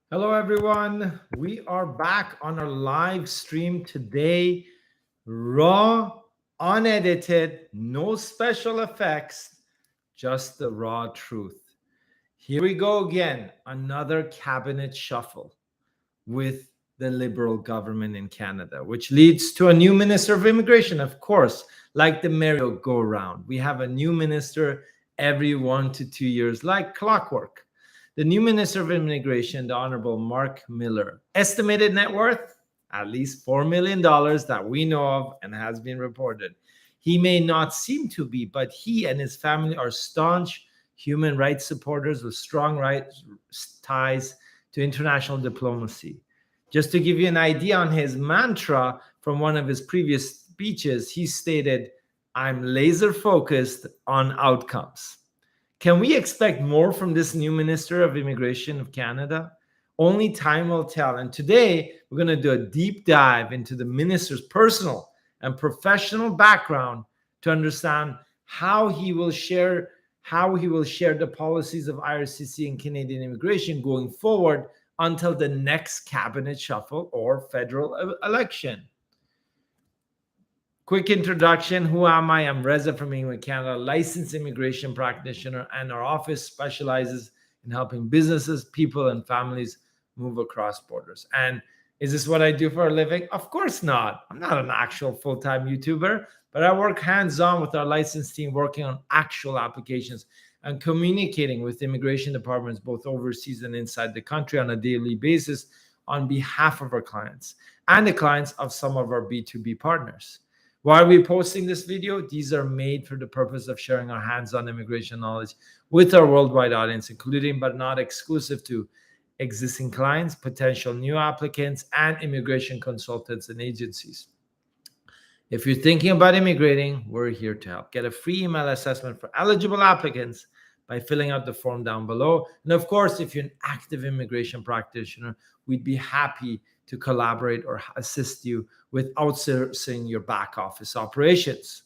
Hello, everyone. We are back on our live stream today. Raw, unedited, no special effects, just the raw truth. Here we go again. Another cabinet shuffle with the Liberal government in Canada, which leads to a new Minister of Immigration, of course, like the merry go round. We have a new minister every 1 to 2 years, like clockwork. The new Minister of Immigration, the Honorable Mark Miller, estimated net worth at least $4 million that we know of and has been reported. He may not seem to be, but he and his family are staunch human rights supporters with strong rights ties to international diplomacy. Just to give you an idea on his mantra from one of his previous speeches, he stated, "I'm laser focused on outcomes." Can we expect more from this new Minister of Immigration of Canada? Only time will tell. And today, we're going to do a deep dive into the minister's personal and professional background to understand how he will share the policies of IRCC and Canadian immigration going forward until the next cabinet shuffle or federal election. Quick introduction. Who am I? I'm Reza from England, Canada, licensed immigration practitioner, and our office specializes in helping businesses, people, and families move across borders. And is this what I do for a living? Of course not. I'm not an actual full-time YouTuber, but I work hands-on with our licensed team working on actual applications and communicating with immigration departments both overseas and inside the country on a daily basis on behalf of our clients and the clients of some of our B2B partners. Why are we posting this video? These are made for the purpose of sharing our hands-on immigration knowledge with our worldwide audience, including but not exclusive to existing clients, potential new applicants, and immigration consultants and agencies. If you're thinking about immigrating, we're here to help. Get a free email assessment for eligible applicants by filling out the form down below. And of course, if you're an active immigration practitioner, we'd be happy to collaborate or assist you with outsourcing your back office operations.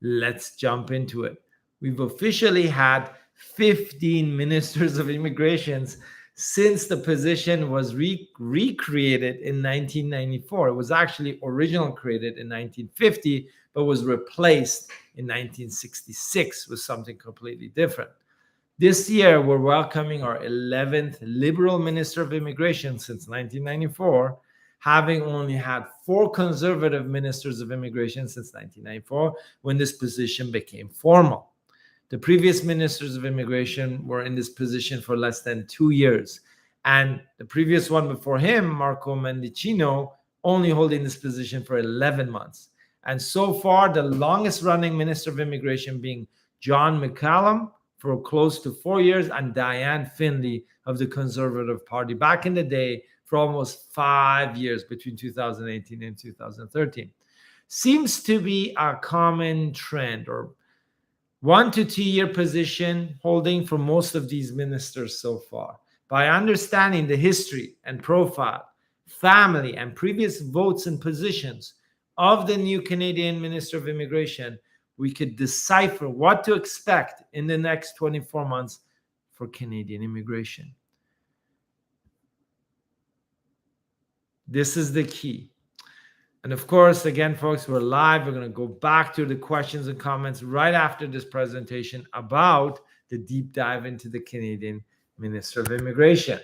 Let's jump into it. We've officially had 15 ministers of immigrations since the position was recreated in 1994. It was actually originally created in 1950, but was replaced in 1966 with something completely different. This year, we're welcoming our 11th Liberal Minister of Immigration since 1994, having only had 4 Conservative Ministers of Immigration since 1994 when this position became formal. The previous Ministers of Immigration were in this position for less than 2 years, and the previous one before him, Marco Mendicino, only holding this position for 11 months. And so far, the longest-running Minister of Immigration being John McCallum, for close to 4 years, and Diane Finley of the Conservative Party back in the day for almost 5 years between 2018 and 2013. Seems to be a common trend, or 1 to 2 year position holding for most of these ministers so far. By understanding the history and profile, family, and previous votes and positions of the new Canadian Minister of Immigration, we could decipher what to expect in the next 24 months for Canadian immigration. This is the key. And of course, again, folks, we're live. We're going to go back to the questions and comments right after this presentation about the deep dive into the Canadian Minister of Immigration.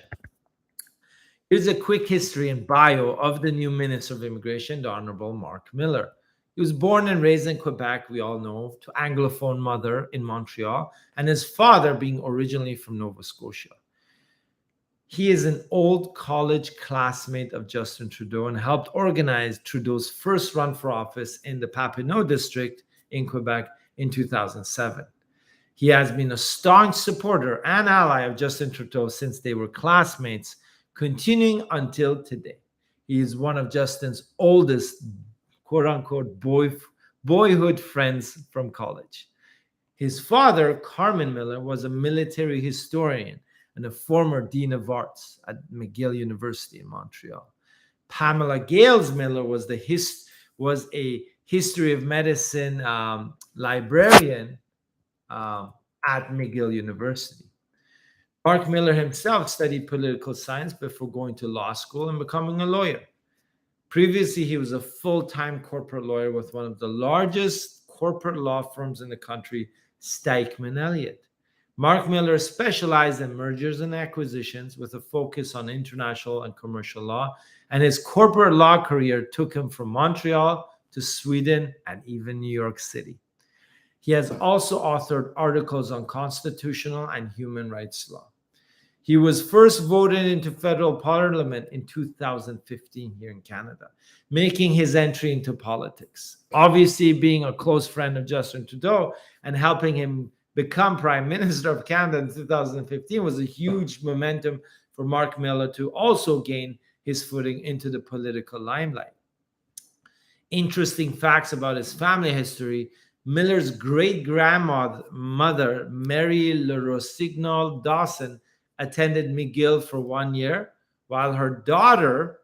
Here's a quick history and bio of the new Minister of Immigration, the Honorable Mark Miller. He was born and raised in Quebec, we all know, to Anglophone mother in Montreal, and his father being originally from Nova Scotia. He is an old college classmate of Justin Trudeau and helped organize Trudeau's first run for office in the Papineau district in Quebec in 2007. He has been a staunch supporter and ally of Justin Trudeau since they were classmates, continuing until today. He is one of Justin's oldest quote-unquote boyhood friends from college. His father, Carmen Miller, was a military historian and a former dean of arts at McGill University in Montreal. Pamela Gales Miller was a history of medicine librarian at McGill University. Mark Miller himself studied political science before going to law school and becoming a lawyer. Previously, he was a full-time corporate lawyer with one of the largest corporate law firms in the country, Stikeman Elliott. Mark Miller specialized in mergers and acquisitions with a focus on international and commercial law, and his corporate law career took him from Montreal to Sweden and even New York City. He has also authored articles on constitutional and human rights law. He was first voted into federal parliament in 2015 here in Canada, making his entry into politics. Obviously, being a close friend of Justin Trudeau and helping him become Prime Minister of Canada in 2015 was a huge momentum for Mark Miller to also gain his footing into the political limelight. Interesting facts about his family history: Miller's great-grandmother, Mary Le Rossignol Dawson, attended McGill for 1 year, while her daughter,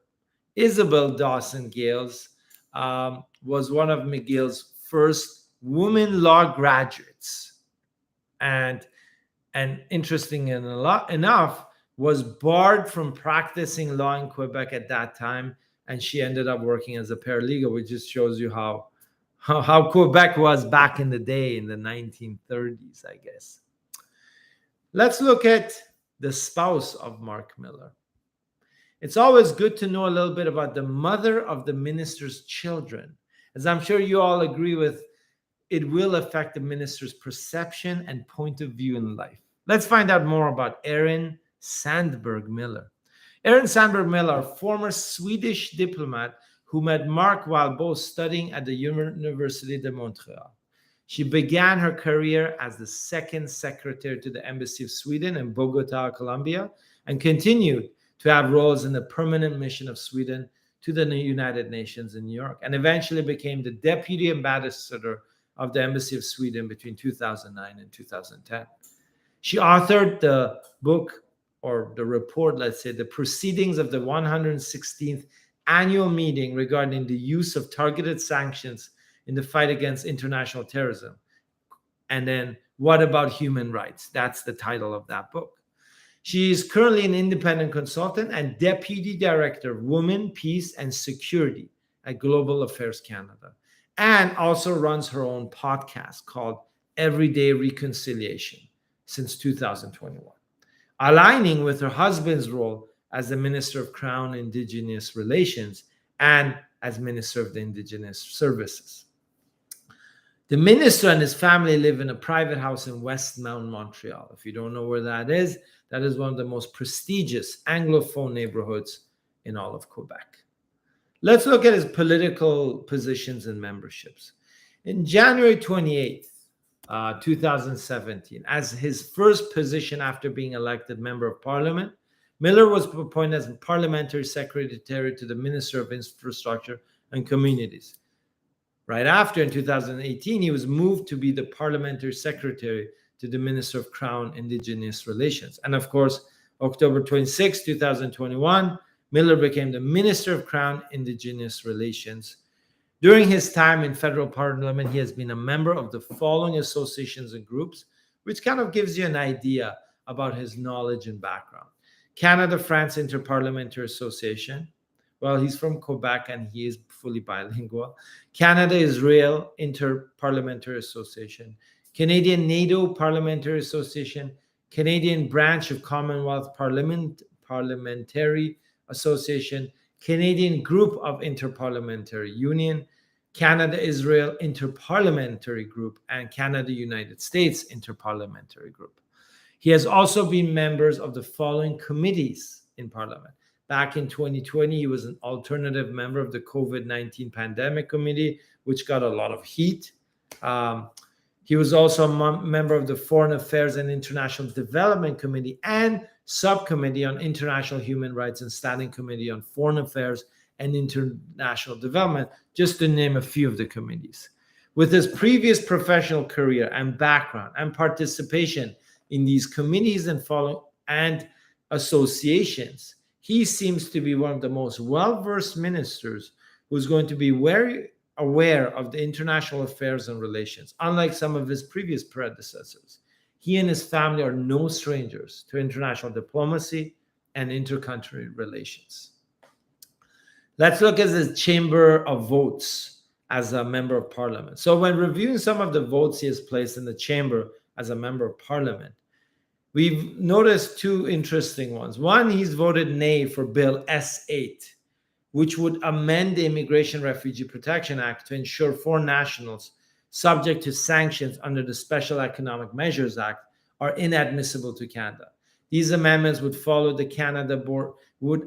Isabel Dawson Gales, was one of McGill's first women law graduates. And interesting enough, was barred from practicing law in Quebec at that time, and she ended up working as a paralegal, which just shows you how Quebec was back in the day in the 1930s, I guess. Let's look at the spouse of Mark Miller. It's always good to know a little bit about the mother of the minister's children. As I'm sure you all agree with, it will affect the minister's perception and point of view in life. Let's find out more about Erin Sandberg Miller. Erin Sandberg Miller, a former Swedish diplomat who met Mark while both studying at the Université de Montréal. She began her career as the second secretary to the Embassy of Sweden in Bogota, Colombia, and continued to have roles in the permanent mission of Sweden to the United Nations in New York, and eventually became the deputy ambassador of the Embassy of Sweden between 2009 and 2010. She authored the book, or the report, let's say, the proceedings of the 116th annual meeting regarding the use of targeted sanctions in the fight against international terrorism. And then, what about human rights? That's the title of that book. She is currently an independent consultant and deputy director of Women, Peace, and Security at Global Affairs Canada, and also runs her own podcast called Everyday Reconciliation since 2021, aligning with her husband's role as the Minister of Crown Indigenous Relations and as Minister of the Indigenous Services. The minister and his family live in a private house in Westmount, Montreal. If you don't know where that is one of the most prestigious Anglophone neighborhoods in all of Quebec. Let's look at his political positions and memberships. In January 28th, 2017, as his first position after being elected member of parliament, Miller was appointed as parliamentary secretary to the Minister of Infrastructure and Communities. Right after, in 2018, he was moved to be the parliamentary secretary to the Minister of Crown Indigenous Relations. And of course, October 26, 2021, Miller became the Minister of Crown Indigenous Relations. During his time in federal parliament, he has been a member of the following associations and groups, which kind of gives you an idea about his knowledge and background. Canada-France Interparliamentary Association. Well, he's from Quebec and he is fully bilingual. Canada-Israel Interparliamentary Association. Canadian NATO Parliamentary Association. Canadian Branch of Commonwealth Parliamentary Association. Canadian Group of Interparliamentary Union. Canada-Israel Interparliamentary Group, and Canada-United States Interparliamentary Group. He has also been members of the following committees in Parliament. Back in 2020, he was an alternative member of the COVID-19 Pandemic Committee, which got a lot of heat. He was also a member of the Foreign Affairs and International Development Committee and Subcommittee on International Human Rights and Standing Committee on Foreign Affairs and International Development, just to name a few of the committees. With his previous professional career and background and participation in these committees and associations, he seems to be one of the most well-versed ministers who's going to be very aware of the international affairs and relations, unlike some of his previous predecessors. he and his family are no strangers to international diplomacy and intercountry relations. Let's look at the chamber of votes as a member of parliament. So when reviewing some of the votes he has placed in the chamber as a member of parliament, we've noticed two interesting ones. One, he's voted nay for Bill S8, which would amend the Immigration Refugee Protection Act to ensure foreign nationals subject to sanctions under the Special Economic Measures Act are inadmissible to Canada. These amendments would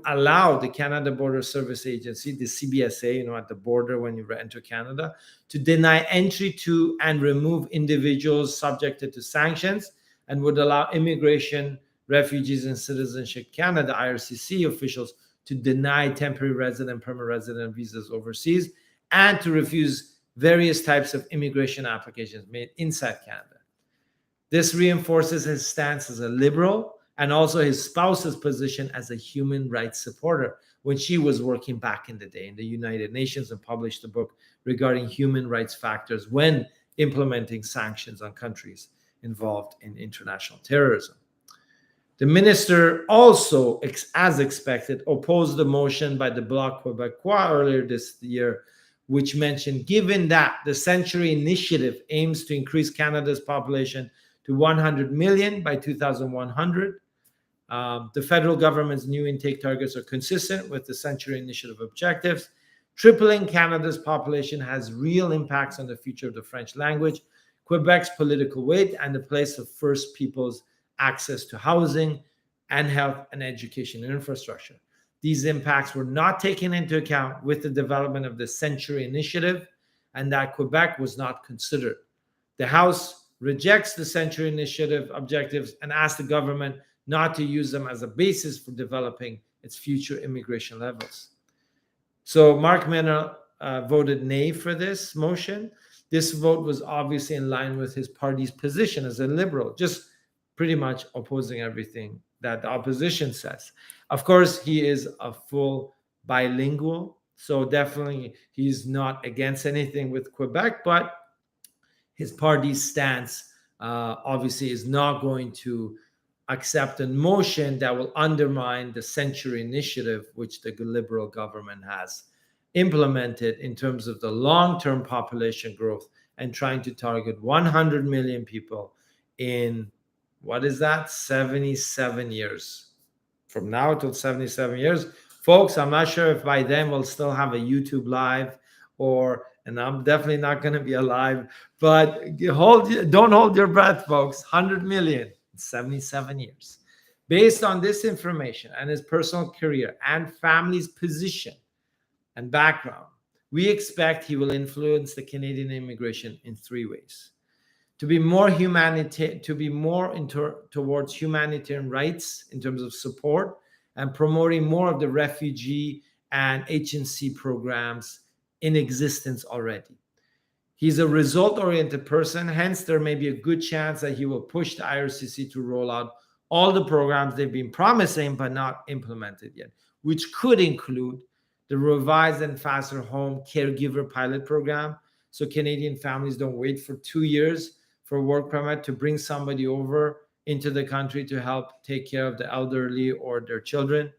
allow the Canada Border Service Agency, the CBSA, at the border when you enter Canada, to deny entry to and remove individuals subjected to sanctions, and would allow Immigration, Refugees and Citizenship Canada, IRCC officials to deny temporary resident, permanent resident visas overseas, and to refuse various types of immigration applications made inside Canada. This reinforces his stance as a liberal and also his spouse's position as a human rights supporter when she was working back in the day in the United Nations and published a book regarding human rights factors when implementing sanctions on countries involved in international terrorism. The minister also, as expected, opposed the motion by the Bloc Québécois earlier this year, which mentioned, given that the Century Initiative aims to increase Canada's population to 100 million by 2100, the federal government's new intake targets are consistent with the Century Initiative objectives. Tripling Canada's population has real impacts on the future of the French language, Quebec's political weight, and the place of First Peoples' access to housing and health and education and infrastructure. These impacts were not taken into account with the development of the Century Initiative, and that Quebec was not considered. The House rejects the Century Initiative objectives and asks the government not to use them as a basis for developing its future immigration levels. So Marc Mehta voted nay for this motion. This vote was obviously in line with his party's position as a liberal, just pretty much opposing everything that the opposition says. Of course, he is a full bilingual, so definitely he's not against anything with Quebec, but his party's stance obviously is not going to accept a motion that will undermine the Century Initiative, which the liberal government has implemented in terms of the long-term population growth and trying to target 100 million people in, 77 years. From now till 77 years. Folks, I'm not sure if by then we'll still have a YouTube live and I'm definitely not going to be alive, but don't hold your breath, folks. 100 million in 77 years. Based on this information and his personal career and family's position and background, we expect he will influence the Canadian immigration in three ways. To be more towards humanitarian rights in terms of support and promoting more of the refugee and HNC programs in existence already. He's a result-oriented person, hence there may be a good chance that he will push the IRCC to roll out all the programs they've been promising but not implemented yet, which could include the revised and faster home caregiver pilot program, so Canadian families don't wait for 2 years for a work permit to bring somebody over into the country to help take care of the elderly or their children.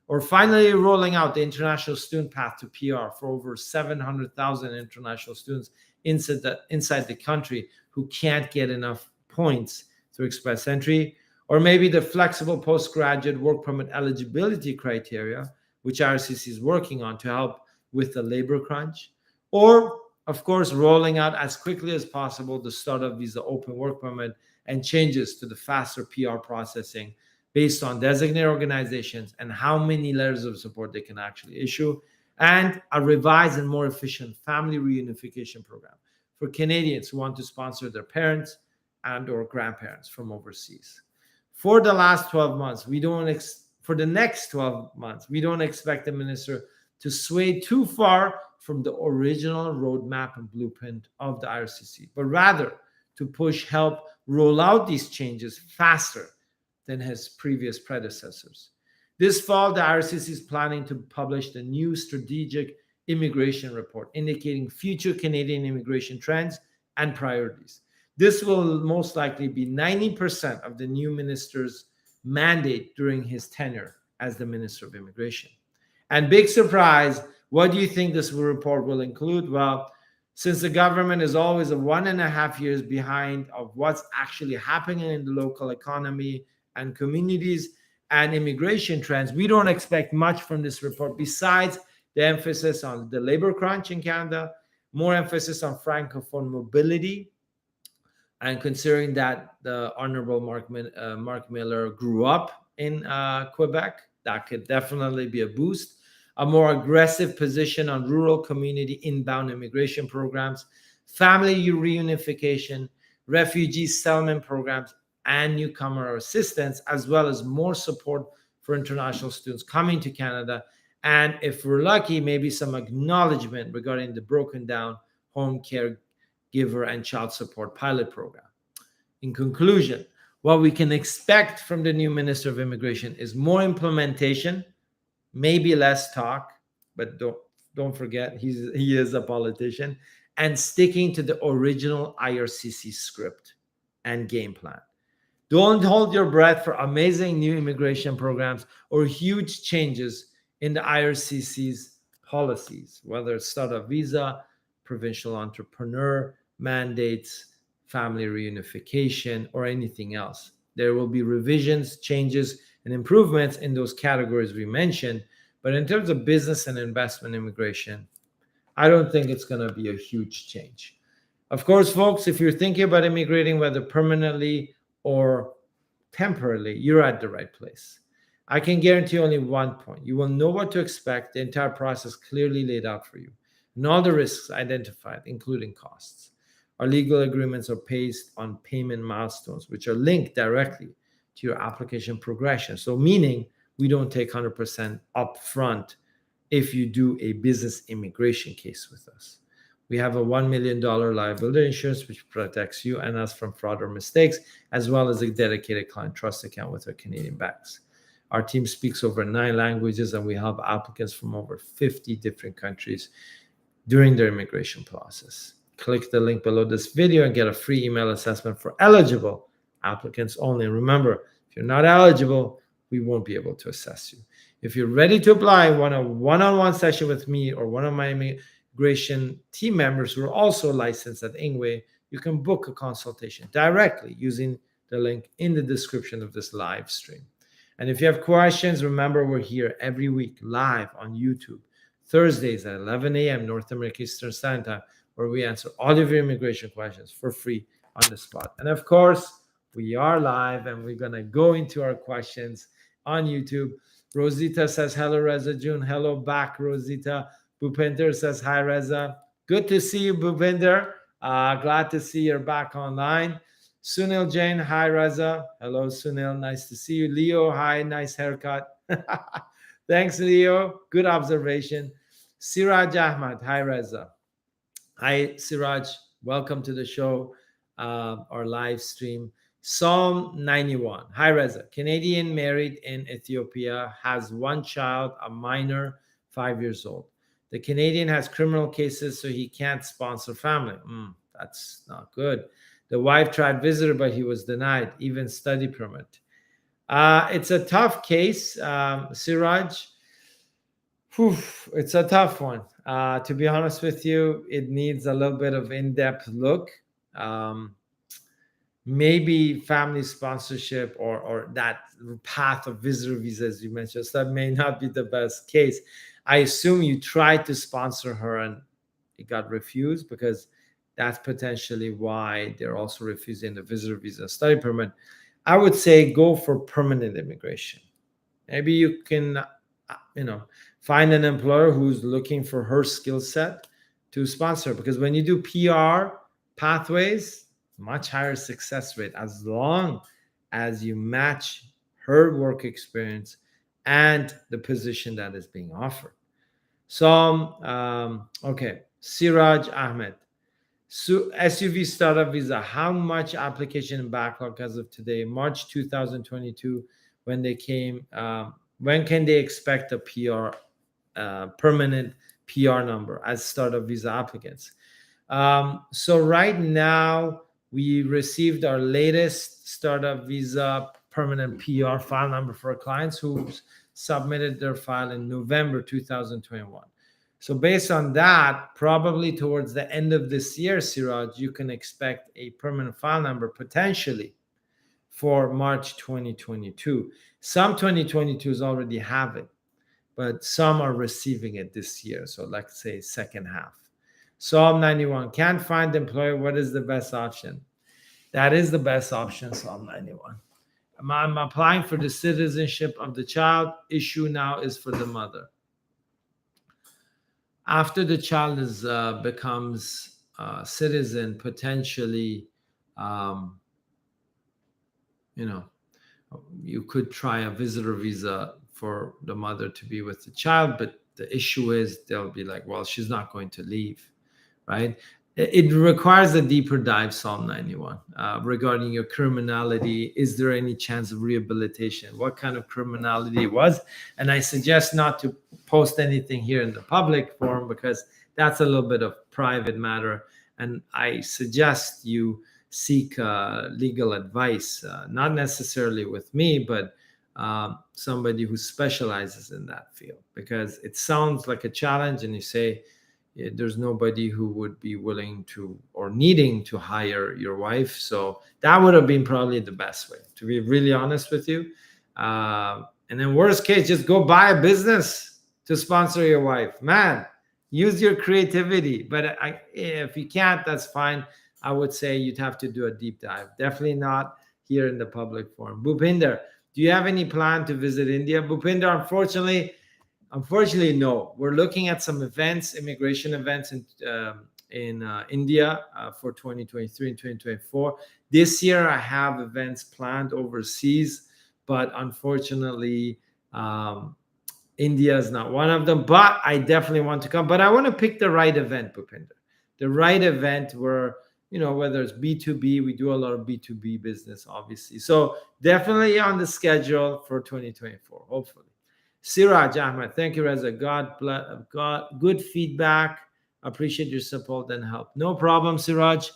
Or finally, rolling out the international student path to PR for over 700,000 international students inside the country who can't get enough points through express entry. Or maybe the flexible postgraduate work permit eligibility criteria, which IRCC is working on to help with the labor crunch. Or, of course, rolling out as quickly as possible the start of visa open work permit and changes to the faster PR processing based on designated organizations and how many letters of support they can actually issue, and a revised and more efficient family reunification program for Canadians who want to sponsor their parents and or grandparents from overseas. For the next 12 months, we don't expect the minister to sway too far from the original roadmap and blueprint of the IRCC, but rather to help roll out these changes faster than his previous predecessors. This fall, the IRCC is planning to publish the new strategic immigration report indicating future Canadian immigration trends and priorities. This will most likely be 90% of the new minister's mandate during his tenure as the Minister of Immigration. And big surprise, what do you think this report will include? Well, since the government is always a 1.5 years behind of what's actually happening in the local economy and communities and immigration trends, we don't expect much from this report besides the emphasis on the labor crunch in Canada, more emphasis on francophone mobility, and considering that the Honorable Mark Miller grew up in Quebec, that could definitely be a boost. A more aggressive position on rural community inbound immigration programs, family reunification, refugee settlement programs, and newcomer assistance, as well as more support for international students coming to Canada. And if we're lucky, maybe some acknowledgement regarding the broken down home care giver and child support pilot program. In conclusion, what we can expect from the new Minister of Immigration is more implementation, maybe less talk, but don't forget he is a politician, and sticking to the original IRCC script and game plan. Don't hold your breath for amazing new immigration programs or huge changes in the IRCC's policies, whether it's startup visa, provincial entrepreneur mandates, family reunification, or anything else. There will be revisions, changes, and improvements in those categories we mentioned. But in terms of business and investment immigration, I don't think it's going to be a huge change. Of course, folks, if you're thinking about immigrating, whether permanently or temporarily, you're at the right place. I can guarantee only one point. You will know what to expect, the entire process clearly laid out for you, and all the risks identified, including costs. Our legal agreements are based on payment milestones, which are linked directly to your application progression. So meaning we don't take 100% upfront if you do a business immigration case with us. We have a $1 million liability insurance, which protects you and us from fraud or mistakes, as well as a dedicated client trust account with our Canadian banks. Our team speaks over 9 languages, and we help applicants from over 50 different countries during their immigration process. Click the link below this video and get a free email assessment for eligible applicants only. And remember, if you're not eligible, we won't be able to assess you. If you're ready to apply, want a one-on-one session with me or one of my immigration team members who are also licensed at Ingwe, you can book a consultation directly using the link in the description of this live stream. And if you have questions, remember we're here every week live on YouTube, Thursdays at 11 a.m. North American Eastern Standard Time, where we answer all of your immigration questions for free on the spot. And of course, we are live and we're going to go into our questions on YouTube. Rosita says, hello, Reza June. Hello back, Rosita. Bhupinder says, hi, Reza. Good to see you, Bhupinder. Glad to see you're back online. Sunil Jain, hi, Reza. Hello, Sunil. Nice to see you. Leo, hi. Nice haircut. Thanks, Leo. Good observation. Siraj Ahmad, hi, Reza. Hi, Siraj. Welcome to the show, our live stream. Psalm 91. Hi, Reza. Canadian married in Ethiopia, has 1 child, a minor, 5 years old. The Canadian has criminal cases, so he can't sponsor family. That's not good. The wife tried visitor, but he was denied, even study permit. It's a tough case, Siraj. It's a tough one. To be honest with you, it needs a little bit of in-depth look. Maybe family sponsorship or that path of visitor visa, as you mentioned, so that may not be the best case. I assume you tried to sponsor her and it got refused, because that's potentially why they're also refusing the visitor visa study permit. I would say go for permanent immigration. Maybe you can, find an employer who's looking for her skill set to sponsor, because when you do PR pathways, much higher success rate as long as you match her work experience and the position that is being offered. So, okay, Siraj Ahmed. So SUV startup visa, how much application backlog as of today, March 2022, when they came, when can they expect a PR, permanent PR number as startup visa applicants? So right now, We received our latest startup visa permanent PR file number for our clients who submitted their file in November 2021. So based on that, probably towards the end of this year, Siraj, you can expect a permanent file number potentially for March 2022. Some 2022s already have it, but some are receiving it this year. So let's say second half. Psalm 91, can't find employer. What is the best option? That is the best option, Psalm 91. I'm applying for the citizenship of the child. Issue now is for the mother. After the child becomes a citizen, potentially, you could try a visitor visa for the mother to be with the child, but the issue is they'll be like, well, she's not going to leave, right? It requires a deeper dive, Psalm 91, regarding your criminality. Is there any chance of rehabilitation? What kind of criminality it was? And I suggest not to post anything here in the public forum because that's a little bit of private matter. And I suggest you seek legal advice, not necessarily with me, but somebody who specializes in that field, because it sounds like a challenge and you say, there's nobody who would be willing to or needing to hire your wife. So that would have been probably the best way, to be really honest with you. And then worst case, just go buy a business to sponsor your wife. Man, use your creativity. But if you can't, that's fine. I would say you'd have to do a deep dive. Definitely not here in the public forum. Bhupinder, do you have any plan to visit India? Bhupinder, Unfortunately, no. We're looking at some events, immigration events in India for 2023 and 2024. This year, I have events planned overseas, but unfortunately, India is not one of them. But I definitely want to come. But I want to pick the right event, Bhupinder. The right event where, whether it's B2B, we do a lot of B2B business, obviously. So definitely on the schedule for 2024, hopefully. Siraj Ahmed, thank you, Reza. God, good feedback. Appreciate your support and help. No problem, Siraj.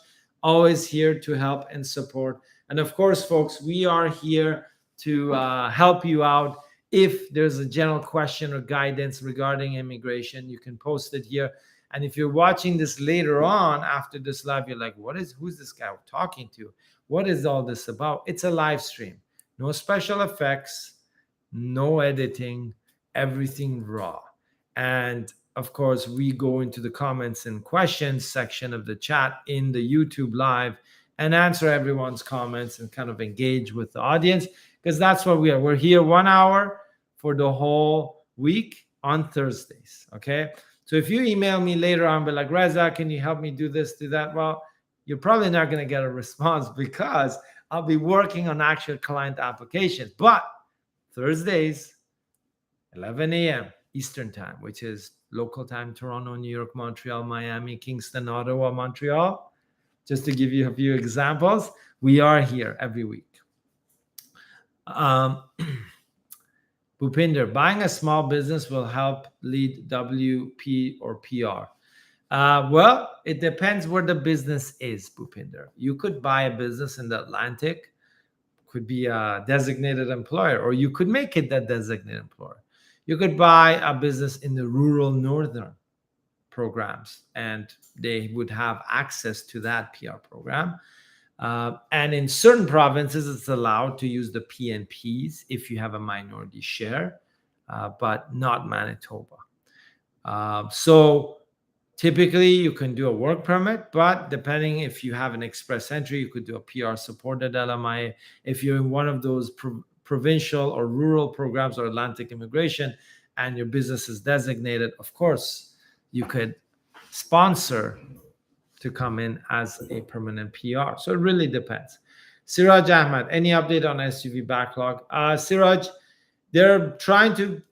Always here to help and support. And of course, folks, we are here to help you out. If there's a general question or guidance regarding immigration, you can post it here. And if you're watching this later on after this live, you're like, who's this guy talking to? What is all this about? It's a live stream. No special effects. No editing, everything raw. And of course, we go into the comments and questions section of the chat in the YouTube live and answer everyone's comments and kind of engage with the audience, because that's what we are. We're here 1 hour for the whole week on Thursdays. Okay. So if you email me later on, be like, Reza, can you help me do this, do that? Well, you're probably not going to get a response because I'll be working on actual client applications. But Thursdays, 11 a.m. Eastern time, which is local time, Toronto, New York, Montreal, Miami, Kingston, Ottawa, Montreal. Just to give you a few examples, we are here every week. Bhupinder, buying a small business will help lead WP or PR. Well, it depends where the business is, Bhupinder. You could buy a business in the Atlantic, could be a designated employer, or you could make it that designated employer. You could buy a business in the rural northern programs, and they would have access to that PR program. And in certain provinces, it's allowed to use the PNPs if you have a minority share, but not Manitoba. So typically, you can do a work permit, but depending if you have an express entry, you could do a PR supported LMIA. If you're in one of those provincial or rural programs or Atlantic immigration and your business is designated, of course, you could sponsor to come in as a permanent PR. So it really depends. Siraj Ahmed, any update on SUV backlog? Siraj, they're trying to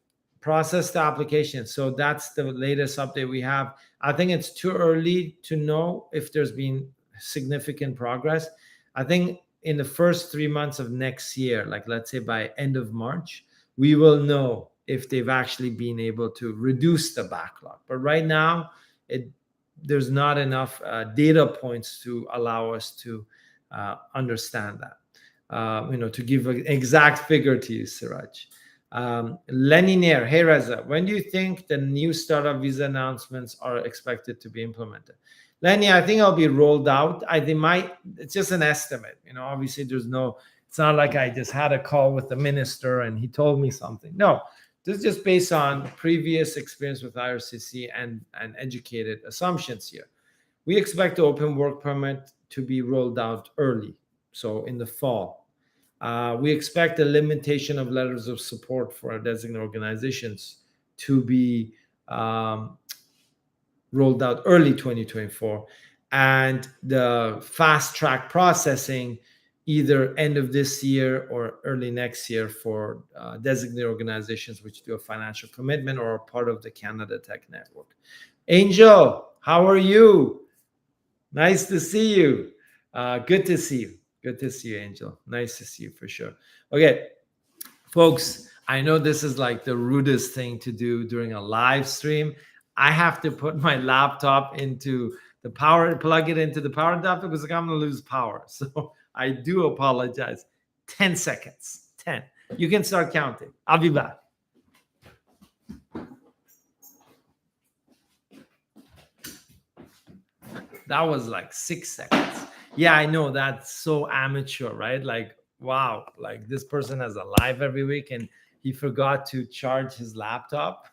process the application. So that's the latest update we have. I think it's too early to know if there's been significant progress. I think in the first 3 months of next year, like let's say by end of March, we will know if they've actually been able to reduce the backlog. But right now, there's not enough data points to allow us to understand that. To give an exact figure to you, Siraj. Lenny Nair, hey Reza, when do you think the new startup visa announcements are expected to be implemented? Lenny, I think it'll be rolled out. It's just an estimate. Obviously it's not like I just had a call with the minister and he told me something. No, this is just based on previous experience with IRCC and educated assumptions here. We expect the open work permit to be rolled out early, so in the fall. We expect a limitation of letters of support for our designated organizations to be rolled out early 2024, and the fast track processing either end of this year or early next year for designated organizations which do a financial commitment or are part of the Canada Tech Network. Angel, how are you? Nice to see you. Good to see you. Good to see you, Angel. Nice to see you for sure. Okay, folks, I know this is like the rudest thing to do during a live stream. I have to put my laptop into the power, plug it into the power adapter because I'm going to lose power. So I do apologize. 10 seconds. 10. You can start counting. I'll be back. That was like 6 seconds. Yeah, I know, that's so amateur, right? Like, wow, like this person has a live every week and he forgot to charge his laptop.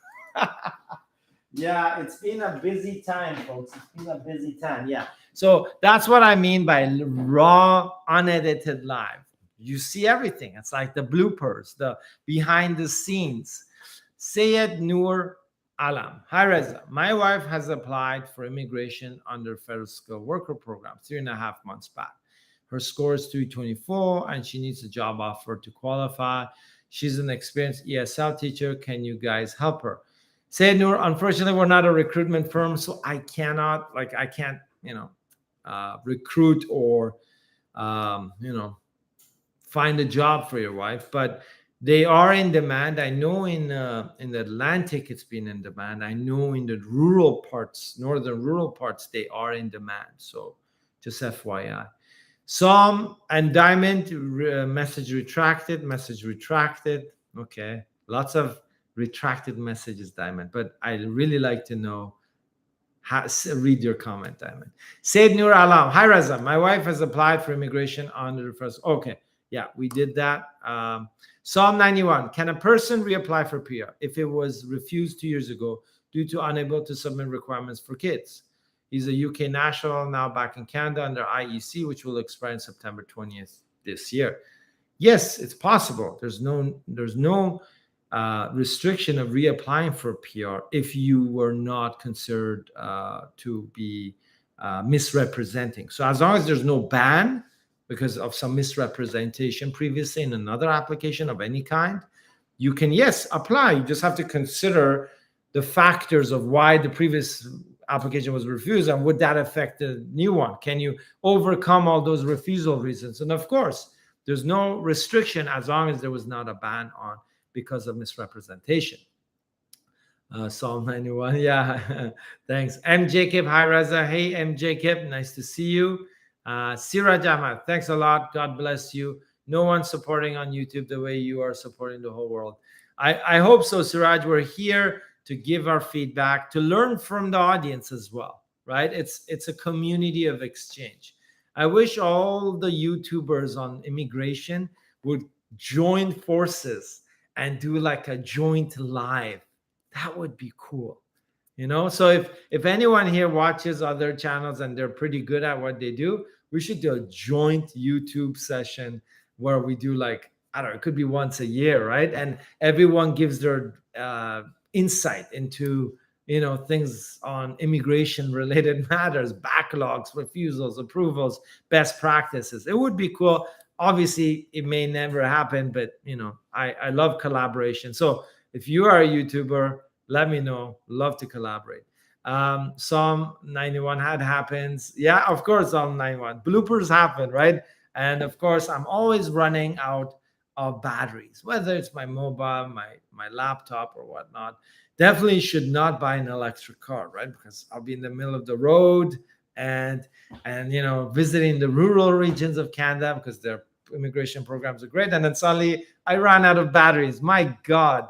Yeah, it's been a busy time, folks. It's been a busy time. Yeah. So that's what I mean by raw, unedited live. You see everything. It's like the bloopers, the behind the scenes. Sayed Noor Alam. Hi, Reza. My wife has applied for immigration under Federal Skilled Worker Program 3.5 months back. Her score is 324 and she needs a job offer to qualify. She's an experienced ESL teacher. Can you guys help her? Sayed Noor, unfortunately, we're not a recruitment firm, so I can't, recruit or, find a job for your wife, but they are in demand. I know in the Atlantic it's been in demand. I know in the rural parts, northern rural parts, they are in demand. So just FYI. Psalm and Diamond, message retracted. Okay. Lots of retracted messages, Diamond. But I really like to know, read your comment, Diamond. Said Nur Alam. Hi, Reza. My wife has applied for immigration under the first. Okay. Yeah, we did that. Psalm 91. Can a person reapply for PR if it was refused 2 years ago due to unable to submit requirements for kids? He's a UK national now back in Canada under IEC, which will expire in September 20th this year. Yes, it's possible. There's no restriction of reapplying for PR if you were not considered to be misrepresenting. So as long as there's no ban because of some misrepresentation previously in another application of any kind, you can, yes, apply. You just have to consider the factors of why the previous application was refused and would that affect the new one? Can you overcome all those refusal reasons? And of course, there's no restriction as long as there was not a ban on because of misrepresentation. Psalm 91, yeah, thanks. M. Jacob, hi Reza. Hey, M. Jacob, nice to see you. Siraj Ahmad, thanks a lot. God bless you. No one supporting on YouTube the way you are supporting the whole world. I hope so, Siraj. We're here to give our feedback, to learn from the audience as well, right? It's a community of exchange. I wish all the YouTubers on immigration would join forces and do like a joint live. That would be cool. So if anyone here watches other channels and they're pretty good at what they do, we should do a joint YouTube session where we do like, I don't know, it could be once a year, right? And everyone gives their insight into, things on immigration related matters, backlogs, refusals, approvals, best practices. It would be cool. Obviously, it may never happen, but I love collaboration. So if you are a YouTuber, let me know. Love to collaborate. Psalm 91 happens. Yeah, of course, Psalm 91. Bloopers happen, right? And of course, I'm always running out of batteries, whether it's my mobile, my laptop, or whatnot. Definitely should not buy an electric car, right? Because I'll be in the middle of the road. and visiting the rural regions of Canada because their immigration programs are great. And then suddenly I ran out of batteries. My God.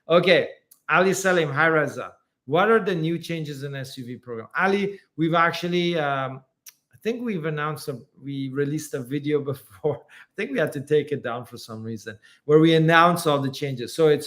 Okay, Ali Salim, hi Reza. What are the new changes in SUV program? Ali, we've actually, I think we've announced, we released a video before. I think we had to take it down for some reason, where we announced all the changes. So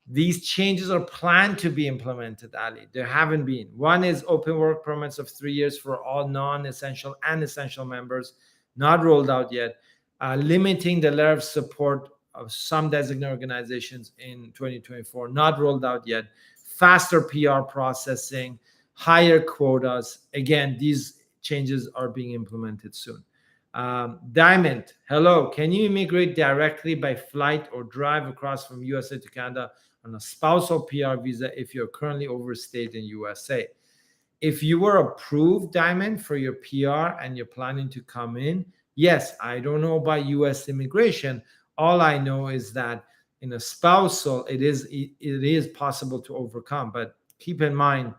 these changes are planned to be implemented, Ali. There haven't been. One is open work permits of 3 years for all non-essential and essential members, not rolled out yet. Limiting the letter of support of some designated organizations in 2024, not rolled out yet. Faster PR processing, higher quotas. Again, these changes are being implemented soon. Diamond, hello. Can you immigrate directly by flight or drive across from USA to Canada on a spousal PR visa if you're currently overstayed in USA? If you were approved, Diamond, for your PR and you're planning to come in, yes. I don't know about US immigration. All I know is that in a spousal, it is possible to overcome. But keep in mind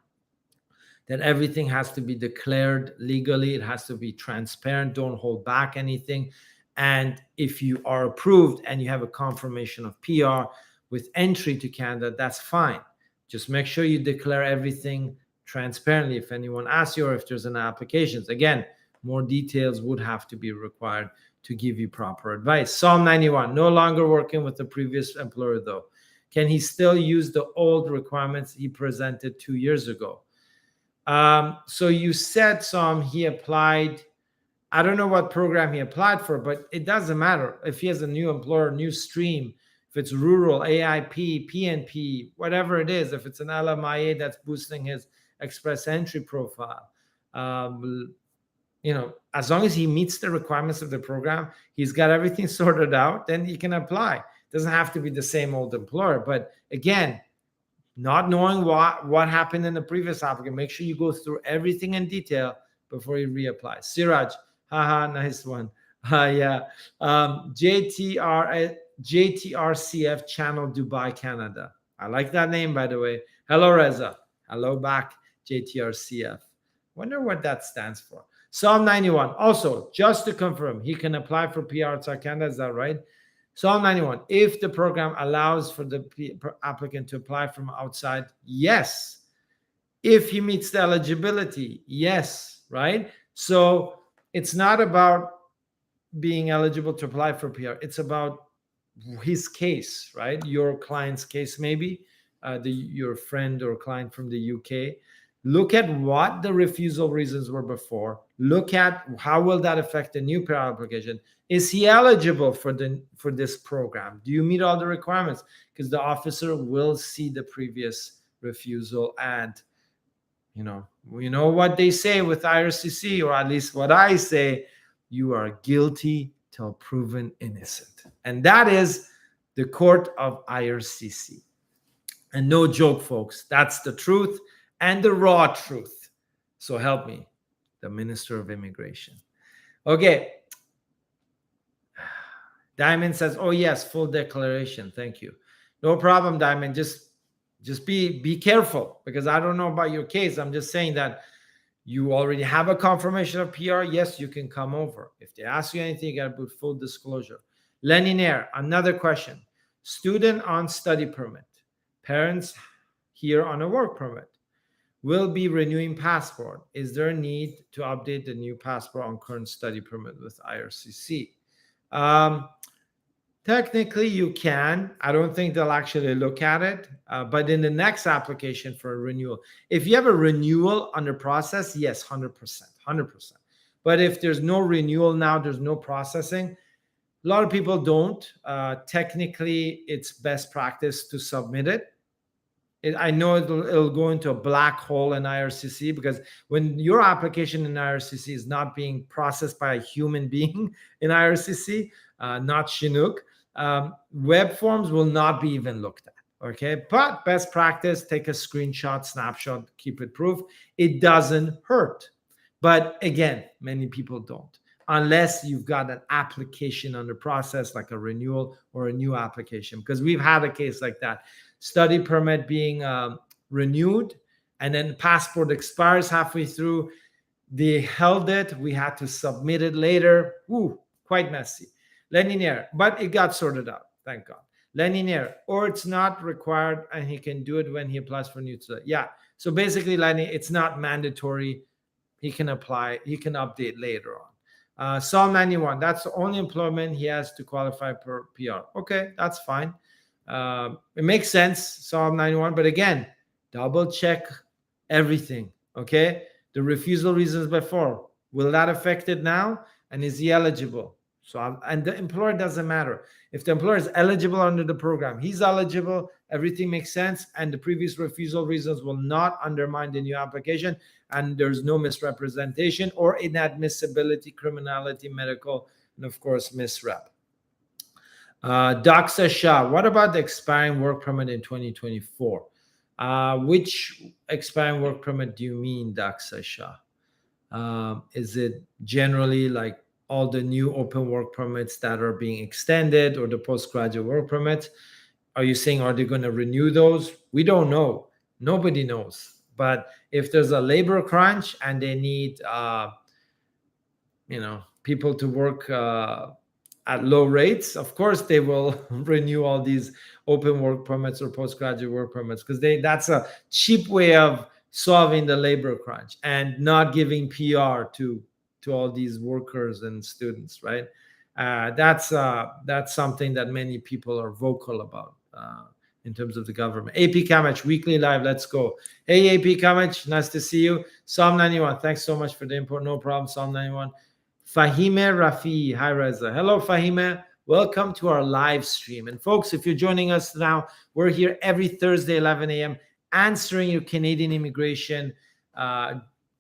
that everything has to be declared legally. It has to be transparent. Don't hold back anything. And if you are approved and you have a confirmation of PR with entry to Canada, that's fine. Just make sure you declare everything transparently if anyone asks you or if there's an application. Again, more details would have to be required to give you proper advice. Psalm 91, no longer working with the previous employer though. Can he still use the old requirements he presented 2 years ago? So you said, Psalm, he applied, I don't know what program he applied for, but it doesn't matter. If he has a new employer, new stream, if it's rural, AIP, PNP, whatever it is, if it's an LMIA that's boosting his express entry profile, as long as he meets the requirements of the program, he's got everything sorted out, then he can apply. It doesn't have to be the same old employer. But again, not knowing what happened in the previous applicant, make sure you go through everything in detail before you reapply. Siraj, haha, nice one. Yeah. JTRCF Channel Dubai, Canada. I like that name, by the way. Hello, Reza. Hello back, JTRCF. Wonder what that stands for. Psalm 91. Also, just to confirm, he can apply for PR outside Canada. Is that right? Psalm 91. If the program allows for the applicant to apply from outside, yes. If he meets the eligibility, yes. Right? So it's not about being eligible to apply for PR. It's about his case, right? Your client's case, maybe your friend or client from the UK. Look at what the refusal reasons were before. Look at how will that affect the new PR application. Is he eligible for this program? Do you meet all the requirements? Because the officer will see the previous refusal, and you know what they say with IRCC, or at least what I say: you are guilty till proven innocent, and that is the court of IRCC. And no joke, folks. That's the truth. And the raw truth. So help me, the Minister of Immigration. Okay. Diamond says, oh yes, full declaration. Thank you. No problem, Diamond. Just be careful, because I don't know about your case. I'm just saying that you already have a confirmation of PR. Yes, you can come over. If they ask you anything, you got to put full disclosure. Lenin Air, another question. Student on study permit. Parents here on a work permit. Will be renewing passport. Is there a need to update the new passport on current study permit with IRCC? Technically, you can. I don't think they'll actually look at it. But in the next application for a renewal, if you have a renewal under process, yes, 100%. But if there's no renewal now, there's no processing. A lot of people don't. Technically, it's best practice to submit it. I know it'll go into a black hole in IRCC, because when your application in IRCC is not being processed by a human being in IRCC, not Chinook, web forms will not be even looked at. Okay, but best practice: take a screenshot, snapshot, keep it proof. It doesn't hurt. But again, many people don't, unless you've got an application under process, like a renewal or a new application, because we've had a case like that. Study permit being renewed, and then passport expires halfway through. They held it. We had to submit it later. Ooh, quite messy. Linear, but it got sorted out. Thank God. Linear, or it's not required, and he can do it when he applies for new. Yeah. So basically, linear, it's not mandatory. He can apply. He can update later on. Psalm 91. That's the only employment he has to qualify for PR. Okay, that's fine. It makes sense. Psalm 91, but again, double check everything. Okay, the refusal reasons before, will that affect it now? And is he eligible? So, and the employer doesn't matter. If the employer is eligible under the program, he's eligible, everything makes sense, and the previous refusal reasons will not undermine the new application, and there's no misrepresentation or inadmissibility, criminality, medical, and of course, misrep. Dr. Shah, what about the expiring work permit in 2024? Which expiring work permit do you mean, Dr. Shah? Is it generally like all the new open work permits that are being extended, or the postgraduate work permits? Are you saying, are they going to renew those? We don't know. Nobody knows. But if there's a labor crunch and they need, people to work at low rates, of course they will renew all these open work permits or postgraduate work permits, because that's a cheap way of solving the labor crunch and not giving PR to all these workers and students, right? That's something that many people are vocal about in terms of the government. AP Kamach, weekly live, let's go. Hey, AP Kamach, nice to see you. Psalm 91, thanks so much for the input. No problem, Psalm 91. Fahime Rafi, hi Reza. Hello, Fahime. Welcome to our live stream. And folks, if you're joining us now, we're here every Thursday, 11 a.m., answering your Canadian immigration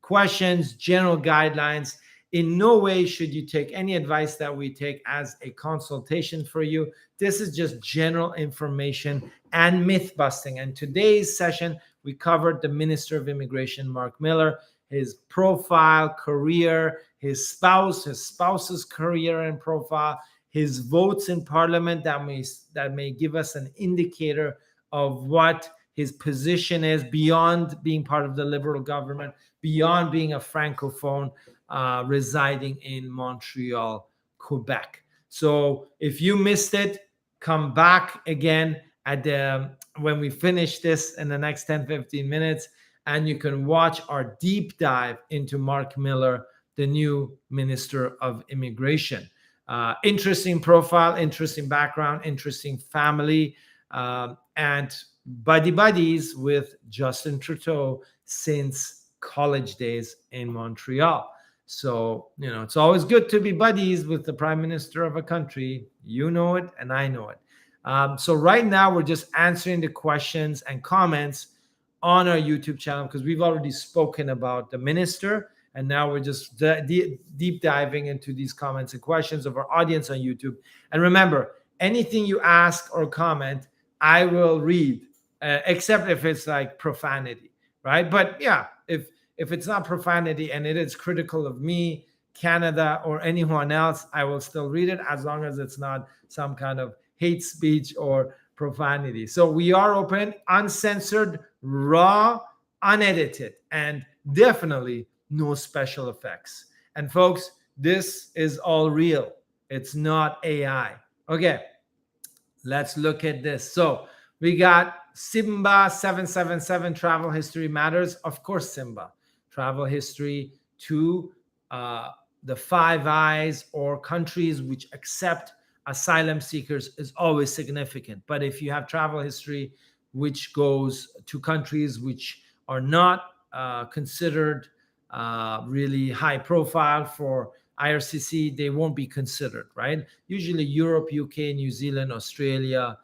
questions, general guidelines. In no way should you take any advice that we take as a consultation for you. This is just general information and myth busting. And today's session, we covered the Minister of Immigration, Mark Miller, his profile, career, his spouse's career and profile, his votes in Parliament that may give us an indicator of what his position is beyond being part of the Liberal government, beyond being a Francophone residing in Montreal, Quebec. So if you missed it, come back again when we finish this in the next 10-15 minutes, and you can watch our deep dive into Mark Miller, the new Minister of Immigration. Interesting profile, interesting background, interesting family, and buddies with Justin Trudeau since college days in Montreal. So, it's always good to be buddies with the Prime Minister of a country. You know it, and I know it. So right now, we're just answering the questions and comments on our YouTube channel, because we've already spoken about the minister, and now we're just deep diving into these comments and questions of our audience on YouTube. And remember, anything you ask or comment, I will read, except if it's like profanity, right? But yeah, if it's not profanity and it is critical of me, Canada, or anyone else, I will still read it, as long as it's not some kind of hate speech or profanity. So we are open, uncensored, raw, unedited, and definitely no special effects. And folks, this is all real. It's not AI. Okay, let's look at this. So we got Simba 777, travel history matters. Of course, Simba, travel history to the Five Eyes or countries which accept asylum seekers is always significant. But if you have travel history which goes to countries which are not considered really high profile for IRCC, they won't be considered, right? Usually Europe, UK, New Zealand, Australia,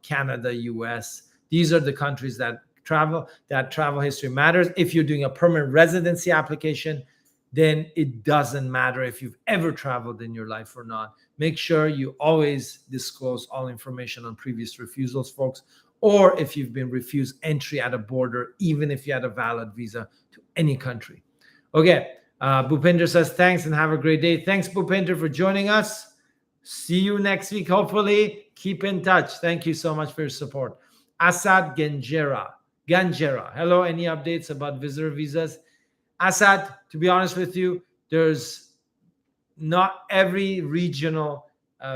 Canada, US. These are the countries that travel history matters. If you're doing a permanent residency application, then it doesn't matter if you've ever traveled in your life or not. Make sure you always disclose all information on previous refusals, folks, or if you've been refused entry at a border, even if you had a valid visa to any country. Okay, Bhupinder says, thanks and have a great day. Thanks, Bhupinder, for joining us. See you next week, hopefully. Keep in touch. Thank you so much for your support. Asad Ganjera. Hello, any updates about visitor visas? Asad, to be honest with you, there's not every regional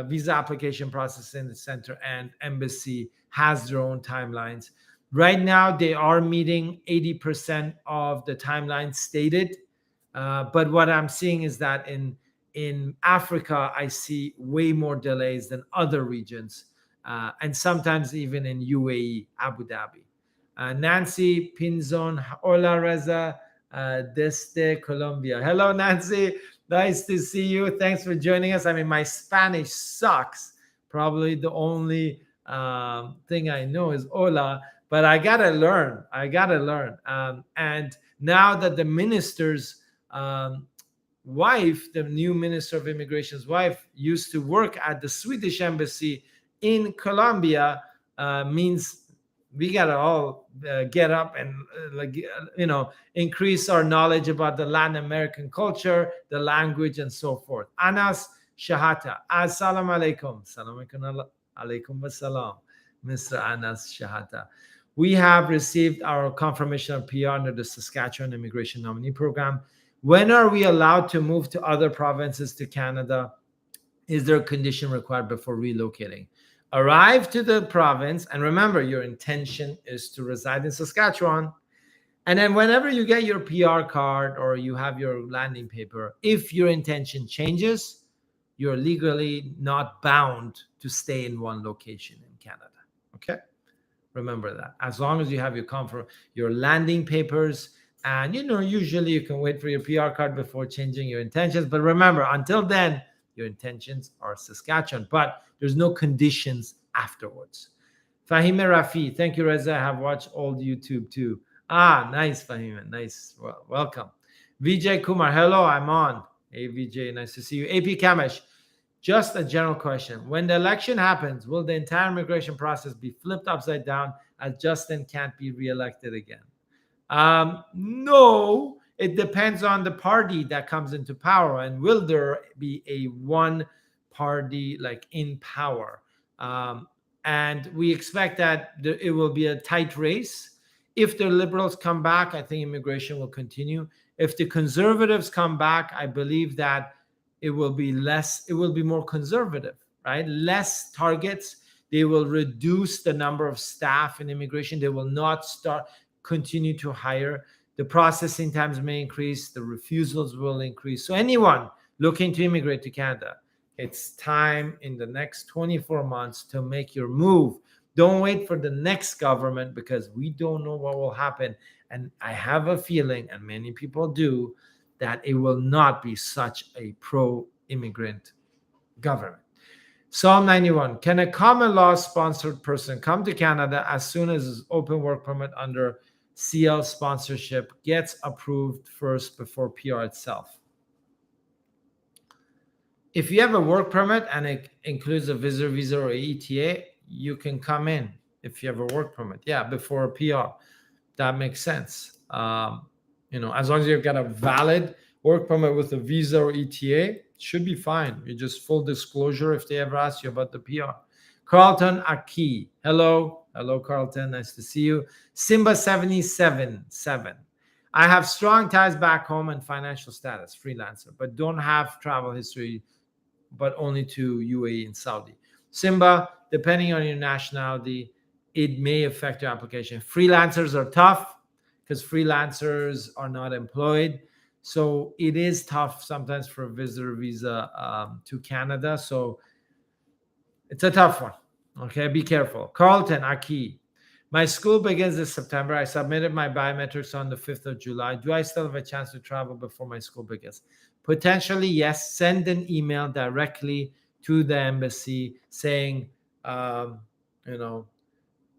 visa application processing center and embassy has their own timelines. Right now, they are meeting 80% of the timeline stated. But what I'm seeing is that in Africa, I see way more delays than other regions, and sometimes even in UAE, Abu Dhabi. Nancy Pinzon, hola Reza, desde Colombia. Hello, Nancy. Nice to see you. Thanks for joining us. I mean, my Spanish sucks. Probably the only thing I know is hola, but I gotta learn. I gotta learn. And now that the minister's wife, the new minister of immigration's wife, used to work at the Swedish embassy in Colombia, means we gotta all get up and increase our knowledge about the Latin American culture, the language, and so forth. Anas Shahata, assalamu alaikum. Salam alaikum wassalam, Mr. Anas Shahata. We have received our confirmation of PR under the Saskatchewan Immigration Nominee Program. When are we allowed to move to other provinces to Canada? Is there a condition required before relocating? Arrive to the province, and remember, your intention is to reside in Saskatchewan. And then whenever you get your PR card or you have your landing paper, if your intention changes, you're legally not bound to stay in one location in Canada. Okay? Remember that. As long as you have your landing papers, and usually you can wait for your PR card before changing your intentions. But remember, until then, your intentions are Saskatchewan, but there's no conditions afterwards. Fahime Rafi, thank you, Reza. I have watched old YouTube too. Nice, Fahime. Nice. Well, welcome. Vijay Kumar, hello, I'm on. Hey, Vijay, nice to see you. AP Kamesh, just a general question. When the election happens, will the entire immigration process be flipped upside down as Justin can't be reelected again? No, it depends on the party that comes into power, and will there be a one party like in power? And we expect that it will be a tight race. If the liberals come back, I think immigration will continue. If the conservatives come back, I believe that it will be more conservative, right? Less targets. They will reduce the number of staff in immigration. They will not continue to hire. The processing times may increase. The refusals will increase. So anyone looking to immigrate to Canada, it's time in the next 24 months to make your move. Don't wait for the next government, because we don't know what will happen. And I have a feeling, and many people do, that it will not be such a pro-immigrant government. Psalm 91, can a common law sponsored person come to Canada as soon as his open work permit under CL sponsorship gets approved first before PR itself? If you have a work permit and it includes a visitor visa or ETA, you can come in if you have a work permit. Yeah, before a PR. That makes sense. As long as you've got a valid work permit with a visa or ETA, it should be fine. You just full disclosure if they ever ask you about the PR. Carlton Aki. Hello, Carlton. Nice to see you. Simba 777. I have strong ties back home and financial status, freelancer, but don't have travel history, but only to UAE and Saudi. Simba, depending on your nationality, it may affect your application. Freelancers are tough because freelancers are not employed. So it is tough sometimes for a visitor visa to Canada. So it's a tough one. Okay, be careful. Carlton Aki. My school begins this September. I submitted my biometrics on the 5th of July. Do I still have a chance to travel before my school begins? Potentially, yes. Send an email directly to the embassy saying,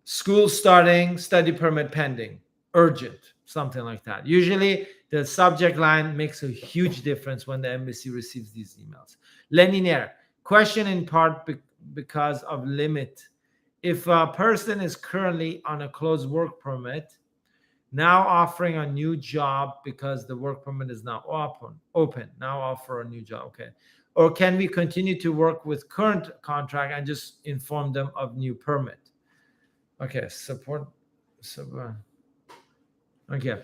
school starting, study permit pending, urgent, something like that. Usually, the subject line makes a huge difference when the embassy receives these emails. Leninaire, question in part because of limit. If a person is currently on a closed work permit, now offering a new job because the work permit is now open, now offer a new job, okay. Or can we continue to work with current contract and just inform them of new permit? Okay, support. Okay.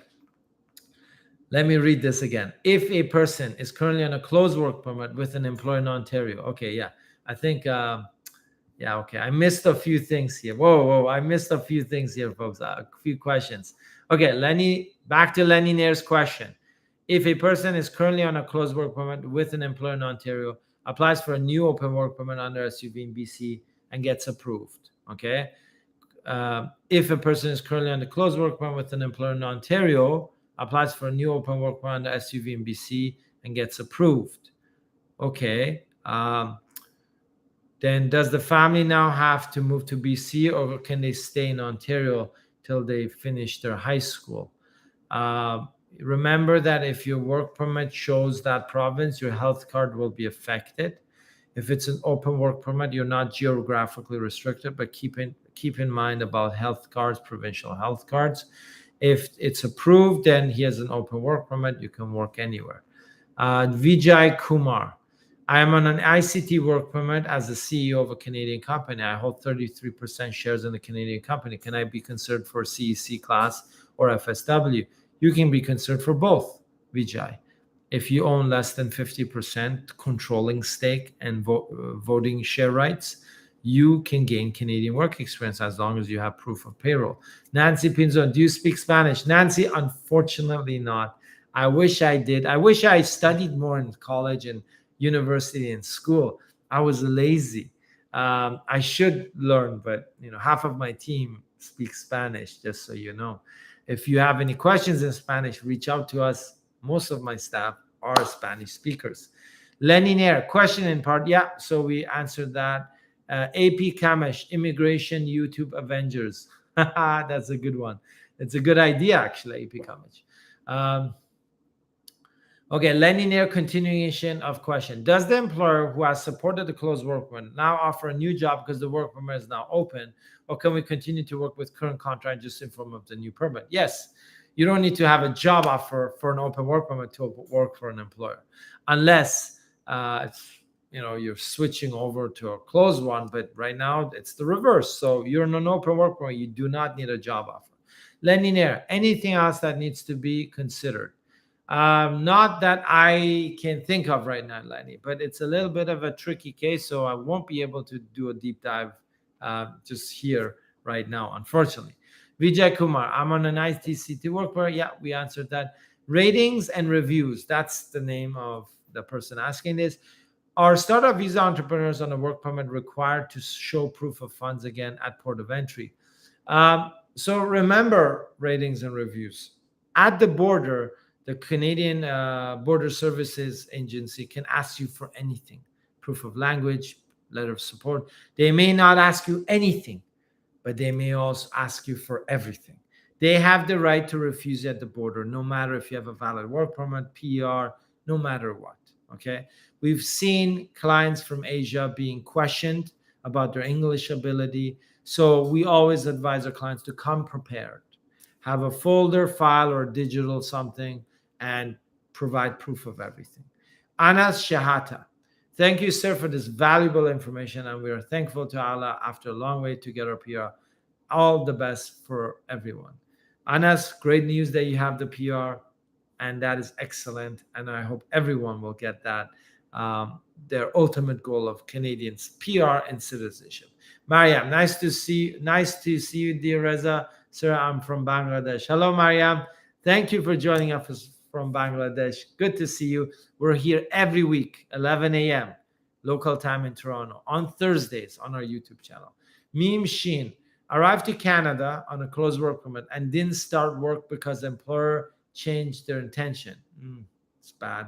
Let me read this again. If a person is currently on a closed work permit with an employer in Ontario, okay, yeah, I think, yeah, okay, I missed a few things here. Whoa, I missed a few things here, folks. A few questions. Okay, Lenny, back to Lenny Nair's question. If a person is currently on a closed work permit with an employer in Ontario, applies for a new open work permit under SUV in BC and gets approved, okay? If a person is currently on the closed work permit with an employer in Ontario, applies for a new open work permit under SUV in BC and gets approved. Okay. Then does the family now have to move to BC, or can they stay in Ontario till they finish their high school? Remember that if your work permit shows that province, your health card will be affected. If it's an open work permit, you're not geographically restricted, but keep in mind about health cards, provincial health cards. If it's approved, then he has an open work permit. You can work anywhere. Vijay Kumar, I am on an ICT work permit as the CEO of a Canadian company. I hold 33% shares in the Canadian company. Can I be considered for CEC class or FSW? You can be considered for both, Vijay. If you own less than 50% controlling stake and voting share rights, you can gain Canadian work experience as long as you have proof of payroll. Nancy Pinzon, do you speak Spanish? Nancy, unfortunately not. I wish I did. I wish I studied more in college and university and school. I was lazy. I should learn, but half of my team speaks Spanish, just so you know. If you have any questions in Spanish, reach out to us. Most of my staff are Spanish speakers. Lenny Nair, question in part. Yeah, so we answered that. AP Kamesh, Immigration YouTube Avengers. That's a good one. It's a good idea, actually, AP Kamesh. Okay, Lenny Nair, continuation of question. Does the employer who has supported the closed work permit now offer a new job because the work permit is now open? Or can we continue to work with current contract just in form of the new permit? Yes, you don't need to have a job offer for an open work permit to work for an employer, unless you're switching over to a closed one. But right now it's the reverse. So you're in an open work permit, you do not need a job offer. Lenny Nair, anything else that needs to be considered? Not that I can think of right now, Lenny, but it's a little bit of a tricky case, so I won't be able to do a deep dive just here right now, unfortunately. Vijay Kumar, I'm on an ITCT work permit. Yeah, we answered that. Ratings and reviews, that's the name of the person asking this. Are startup visa entrepreneurs on a work permit required to show proof of funds again at port of entry? So remember ratings and reviews. At the border, the Canadian Border Services Agency can ask you for anything. Proof of language, letter of support. They may not ask you anything, but they may also ask you for everything. They have the right to refuse you at the border, no matter if you have a valid work permit, PR, no matter what, okay? We've seen clients from Asia being questioned about their English ability. So we always advise our clients to come prepared. Have a folder, file, or digital something, and provide proof of everything. Anas Shahata, thank you, sir, for this valuable information, and we are thankful to Allah after a long wait to get our PR. All the best for everyone. Anas, great news that you have the PR, and that is excellent, and I hope everyone will get that, their ultimate goal of Canadians, PR and citizenship. Mariam, nice to see you, dear Reza. Sir, I'm from Bangladesh. Hello, Mariam. Thank you for joining us from Bangladesh. Good to see you. We're here every week, 11 a.m. local time in Toronto, on Thursdays on our YouTube channel. Meme Sheen arrived to Canada on a closed work permit and didn't start work because the employer changed their intention. It's bad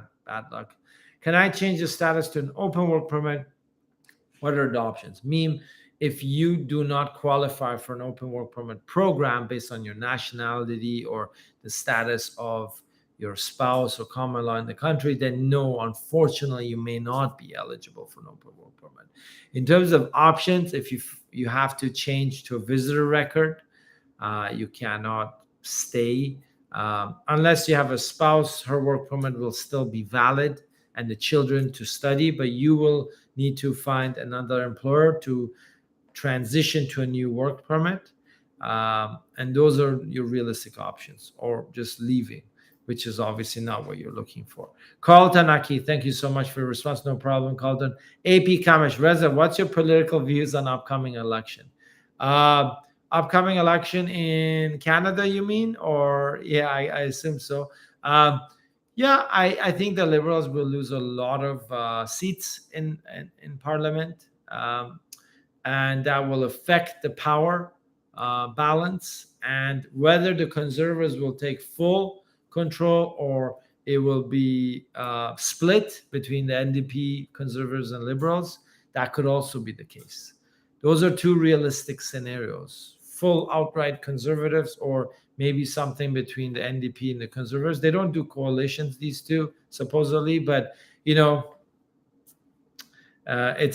luck. Can I change the status to an open work permit? What are the options? Meme, if you do not qualify for an open work permit program based on your nationality or the status of your spouse or common law in the country, then no, unfortunately, you may not be eligible for an open work permit. In terms of options, if you have to change to a visitor record, you cannot stay unless you have a spouse. Her work permit will still be valid and the children to study, but you will need to find another employer to transition to a new work permit. And those are your realistic options, or just leaving. which is obviously not what you're looking for. Carlton Aki, thank you so much for your response. No problem, Carlton. AP Kamesh, Reza, what's your political views on upcoming election? Upcoming election in Canada, you mean? Or yeah, I assume so. Yeah, I think the Liberals will lose a lot of seats in Parliament, and that will affect the power balance, and whether the Conservatives will take full control or it will be split between the NDP, Conservatives, and Liberals. That could also be the case. Those are two realistic scenarios: full outright Conservatives, or maybe something between the NDP and the Conservatives. They don't do coalitions, these two, supposedly, but it's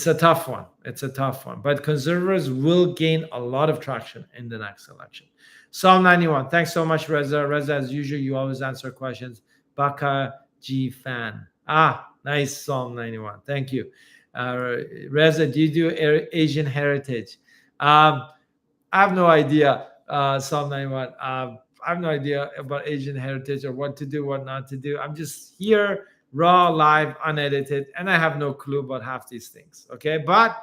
a tough one. It's a tough one. But Conservatives will gain a lot of traction in the next election. Psalm 91. Thanks so much, Reza. Reza, as usual, you always answer questions. Baka G fan. Nice, Psalm 91. Thank you. Reza, do you do Asian heritage? I have no idea, Psalm 91. I have no idea about Asian heritage or what to do, what not to do. I'm just here, raw, live, unedited, and I have no clue about half these things. Okay, but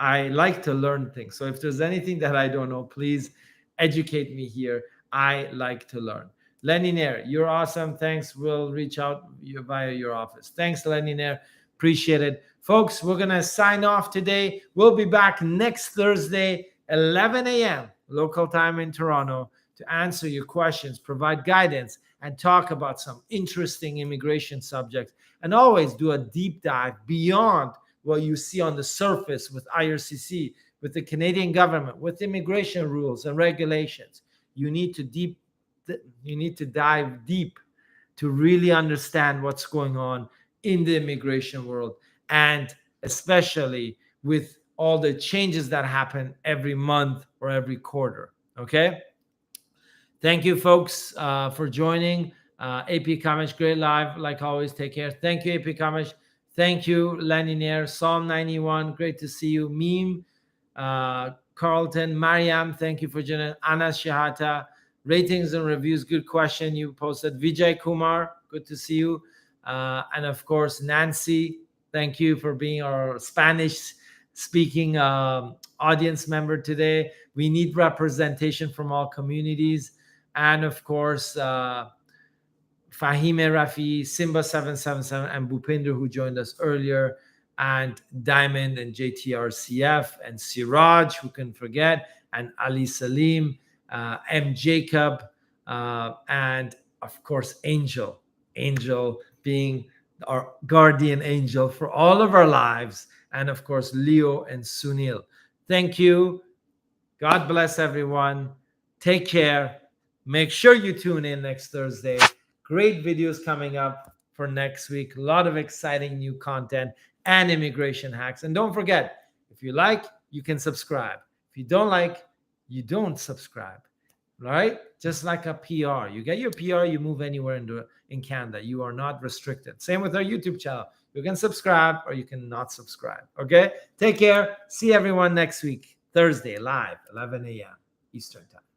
I like to learn things. So if there's anything that I don't know, please educate me here. I like to learn. Leninair, you're awesome. Thanks. We'll reach out via your office. Thanks, Leninair. Appreciate it. Folks, we're going to sign off today. We'll be back next Thursday, 11 a.m. local time in Toronto, to answer your questions, provide guidance, and talk about some interesting immigration subjects, and always do a deep dive beyond what you see on the surface with IRCC, with the Canadian government, with immigration rules and regulations. You need to dive deep to really understand what's going on in the immigration world, and especially with all the changes that happen every month or every quarter. Okay? Thank you, folks, for joining. AP Kamesh, great live. Like always, take care. Thank you, AP Kamesh. Thank you, Leninair. Psalm 91, great to see you. Meme, Carlton, Mariam, thank you for joining. Anas Shahata, ratings and reviews, good question you posted. Vijay Kumar, good to see you. And of course, Nancy, thank you for being our Spanish speaking audience member today. We need representation from all communities. And of course, Fahime Rafi, Simba 777, and Bhupinder, who joined us earlier, and Diamond and JTRCF, and Siraj, who can forget, and Ali Salim, M. Jacob, and of course, Angel being our guardian angel for all of our lives, and of course, Leo and Sunil. Thank you. God bless everyone. Take care. Make sure you tune in next Thursday. Great videos coming up for next week. A lot of exciting new content and immigration hacks. And don't forget, if you like, you can subscribe. If you don't like, you don't subscribe. Right? Just like a PR. You get your PR, you move anywhere in Canada. You are not restricted. Same with our YouTube channel. You can subscribe or you can not subscribe. Okay? Take care. See everyone next week, Thursday, live, 11 a.m. Eastern Time.